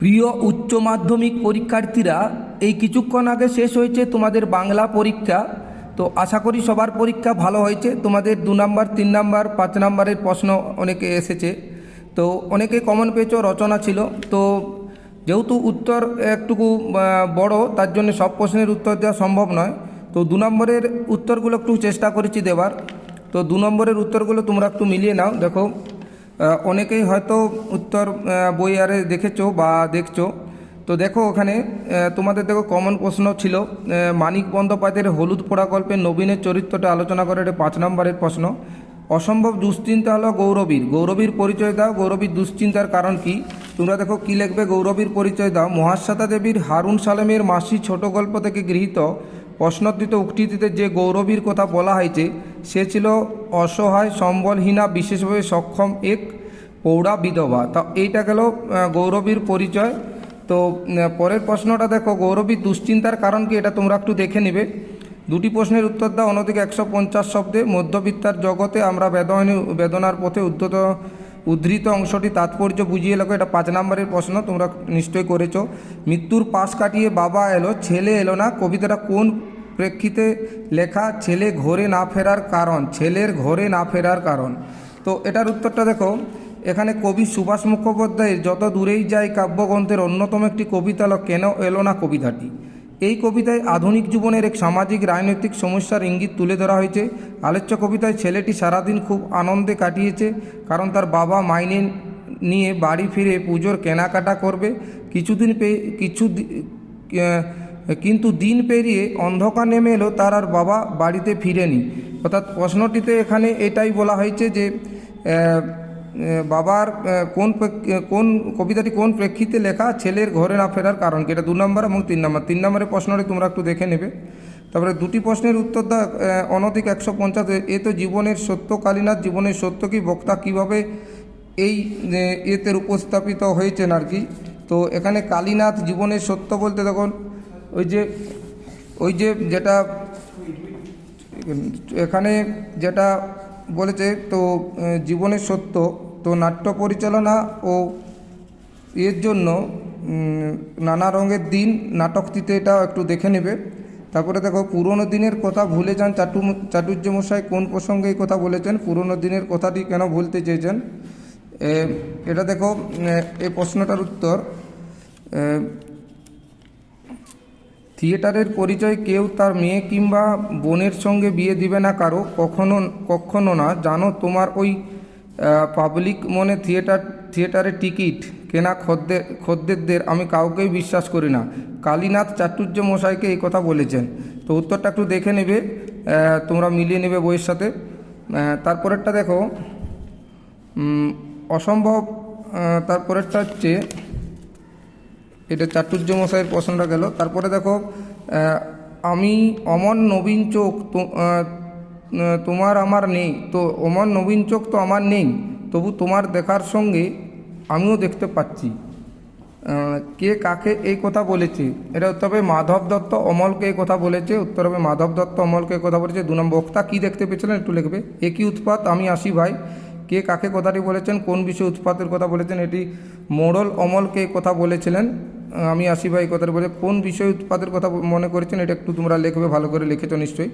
প্রিয় উচ্চ মাধ্যমিক পরীক্ষার্থীরা, এই কিছুক্ষণ আগে শেষ হয়েছে তোমাদের বাংলা পরীক্ষা। তো আশা করি সবার পরীক্ষা ভালো হয়েছে। তোমাদের 2 নাম্বার 3 নাম্বার 5 নাম্বারের প্রশ্ন অনেকে এসেছে, তো অনেকে কমন পেয়েছো, রচনা ছিল। তো যেহেতু উত্তর একটুকু বড়, তার জন্য সব প্রশ্নের উত্তর দেওয়া সম্ভব নয়। তো 2 নম্বরের উত্তরগুলো একটু চেষ্টা করেছি দেবার। তো 2 নম্বরের উত্তরগুলো তোমরা একটু মিলিয়ে নাও। দেখো, অনেকেই হয়তো উত্তর বই আরে দেখেছো বা দেখছো। তো দেখো ওখানে তোমাদের দেখো কমন প্রশ্ন ছিল, মানিক বন্দ্যোপাধ্যায়ের হলুদ পোড়া গল্পের নবীনের চরিত্রটা আলোচনা করে, এটা 5 নম্বরের প্রশ্ন। অসম্ভব দুশ্চিন্তা হলো গৌরবীর। গৌরবীর পরিচয় দাও, গৌরবীর দুশ্চিন্তার কারণ কি? তোমরা দেখো কি লিখবে, গৌরবীর পরিচয় দাও। মহাশ্বেতা দেবীর হারুন সালেমের মাসি ছোট গল্প থেকে গৃহীত প্রশ্নোত্তরিত উক্তিটিতে যে গৌরবীর কথা বলা হয়েছে সে ছিল অসহায়, সম্বলহীনা, বিশেষভাবে সক্ষম এক পৌড়া বিধবা। তা এইটা গেল গৌরবীর পরিচয়। তো পরের প্রশ্নটা দেখো, গৌরবীর দুশ্চিন্তার কারণ কি, এটা তোমরা একটু দেখে নেবে। 2টি প্রশ্নের উত্তর দাও অনধিক 150 শব্দে। মধ্যবিত্তার জগতে আমরা বেদনার পথে উদ্ধৃত অংশটি তাৎপর্য বুঝিয়ে লেখো, এটা 5 নম্বরের প্রশ্ন, তোমরা নিশ্চয়ই করেছো। মৃত্যুর পাশ কাটিয়ে বাবা এলো, ছেলে এলো না, কবিতাটা কোন প্রেক্ষিতে লেখা? ছেলে ঘরে না ফেরার কারণ, ছেলের ঘরে না ফেরার কারণ। তো এটার উত্তরটা দেখো, এখানে কবি সুভাষ মুখোপাধ্যায়ের যত দূরেই যায় কাব্যগ্রন্থের অন্যতম একটি কবিতা হলো কেন এলো না কবিতাটি। এই কবিতায় আধুনিক জীবনের এক সামাজিক রাজনৈতিক সমস্যার ইঙ্গিত তুলে ধরা হয়েছে। আলোচ্য কবিতায় ছেলেটি সারাদিন খুব আনন্দে কাটিয়েছে, কারণ তার বাবা মাইনে নিয়ে বাড়ি ফিরে পুজোর কেনাকাটা করবে। কিন্তু দিন পেরিয়ে অন্ধকার নেমে এলো, তার আর বাবা বাড়িতে ফিরেনি। অর্থাৎ প্রশ্নটিতে এখানে এটাই বলা হয়েছে যে বাবার কোন কবিতাটি কোন প্রেক্ষিতে লেখা, ছেলের ঘরে না ফেরার কারণ কি। এটা 2 নম্বর এবং 3 নম্বর। 3 নম্বরের প্রশ্নটি তোমরা একটু দেখে নেবে। তারপরে 2টি প্রশ্নের উত্তর দাও অনধিক 150। এ তো জীবনের সত্য, কালীনাথ জীবনের সত্য কি, বক্তা কিভাবে এই এতে উপস্থাপিত হয়েছেন আর কি। তো এখানে কালীনাথ জীবনের সত্য বলতে দেখুন, ওই যে যেটা এখানে যেটা বলেছে, তো জীবনের সত্য, তো নাট্য পরিচালনা ও এর জন্য নানা রঙের দিন নাটকটিতে এটা একটু দেখে নেবে। তারপরে দেখো, পুরনো দিনের কথা ভুলে যান চাটুর্যমশাই কোন প্রসঙ্গে এই কথা বলেছেন, পুরনো দিনের কথাটি কেন ভুলতে চেয়েছেন। এটা দেখো, এই প্রশ্নটার উত্তর, থিয়েটারের পরিচয় কেউ তার মেয়ে কিংবা বোনের সঙ্গে বিয়ে দিবে না কারো, কখনো না। জানো তোমার ওই পাবলিক মনে থিয়েটারের টিকিট কেনা খদ্দেরদের আমি কাউকেই বিশ্বাস করি না। কালীনাথ চাটুর্য মশাইকে এই কথা বলেছেন। তো উত্তরটা একটু দেখে নেবে, তোমরা মিলিয়ে নেবে বইয়ের সাথে। তারপরেরটা দেখো, অসম্ভব, তারপরেরটা হচ্ছে, এটা চাটুর্য মশাইয়ের প্রশ্নটা গেল। তারপরে দেখো, আমি অমন নবীন চোখ তোমার আমার নেই, তো অমন নবীন চোখ তো আমার নেই, তবু তোমার দেখার সঙ্গে আমিও দেখতে পাচ্ছি। কে কাকে এই কথা বলেছে? এটা উত্তর হবে মাধব দত্ত অমলকে এই কথা বলেছে। উত্তর হবে মাধব দত্ত অমলকে এই কথা বলেছে। 2 নম্বর, বক্তা কী দেখতে পেয়েছিলেন একটু লিখবে। একই উৎপাত, আমি আসি ভাই। কে কাকে কথাটি বলেছেন, কোন বিষয়ে উৎপাতের কথা বলেছেন? এটি মোড়ল অমলকে কথা বলেছিলেন, আমি আসি ভাই কথাটি বলে। কোন বিষয়ে উৎপাতের কথা মনে করেছেন, এটা একটু তোমরা লিখবে, ভালো করে লিখেছো নিশ্চয়ই।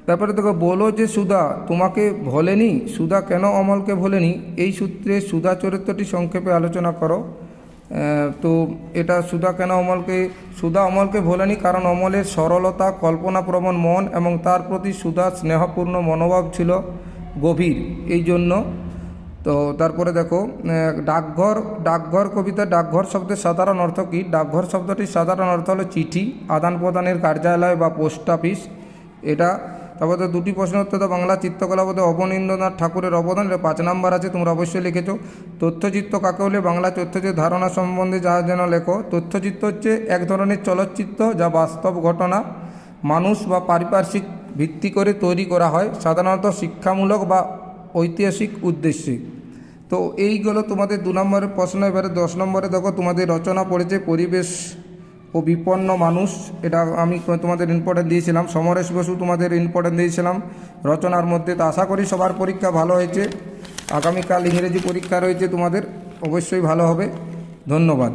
তারপরে দেখো, বলো যে সুধা তোমাকে ভোলেনি, সুধা কেন অমলকে ভোলেনি, এই সূত্রে সুধা চরিত্রটি সংক্ষেপে আলোচনা করো। তো এটা সুধা অমলকে ভোলেনি কারণ অমলের সরলতা, কল্পনাপ্রবণ মন এবং তার প্রতি সুধার স্নেহপূর্ণ মনোভাব ছিল গভীর, এই জন্য। তো তারপরে দেখো, ডাকঘর কবিতা ডাকঘর শব্দের সাধারণ অর্থ কী? ডাকঘর শব্দটির সাধারণ অর্থ হলো চিঠি আদান প্রদানের কার্যালয় বা পোস্ট অফিস, এটা। তারপরে 2টি প্রশ্নের উত্তর দাও। বাংলা চিত্রকলা বোধে অবনীন্দ্রনাথ ঠাকুরের অবদান, এটা 5 নম্বর আছে, তোমরা অবশ্যই লিখেছো। তথ্যচিত্র কাকে বলে? বাংলা তথ্যচিত্র ধারণা সম্বন্ধে যা যেন লেখো। তথ্যচিত্র হচ্ছে এক ধরনের চলচ্চিত্র যা বাস্তব ঘটনা, মানুষ বা পারিপার্শ্বিক ভিত্তি করে তৈরি করা হয়, সাধারণত শিক্ষামূলক বা ঐতিহাসিক উদ্দেশ্যে। তো এইগুলো তোমাদের 2 নম্বরের প্রশ্ন। এবারে 10 নম্বরে দেখো, তোমাদের রচনা পড়েছে পরিবেশ ও বিপন্ন মানুষ, এটা আমি তোমাদের ইম্পর্টেন্ট দিয়েছিলাম। সমরেশ বসু তোমাদের ইম্পর্টেন্ট দিয়েছিলাম রচনার মধ্যে। তো আশা করি সবার পরীক্ষা ভালো হয়েছে। আগামীকাল ইংরেজি পরীক্ষা রয়েছে তোমাদের, অবশ্যই ভালো হবে। ধন্যবাদ।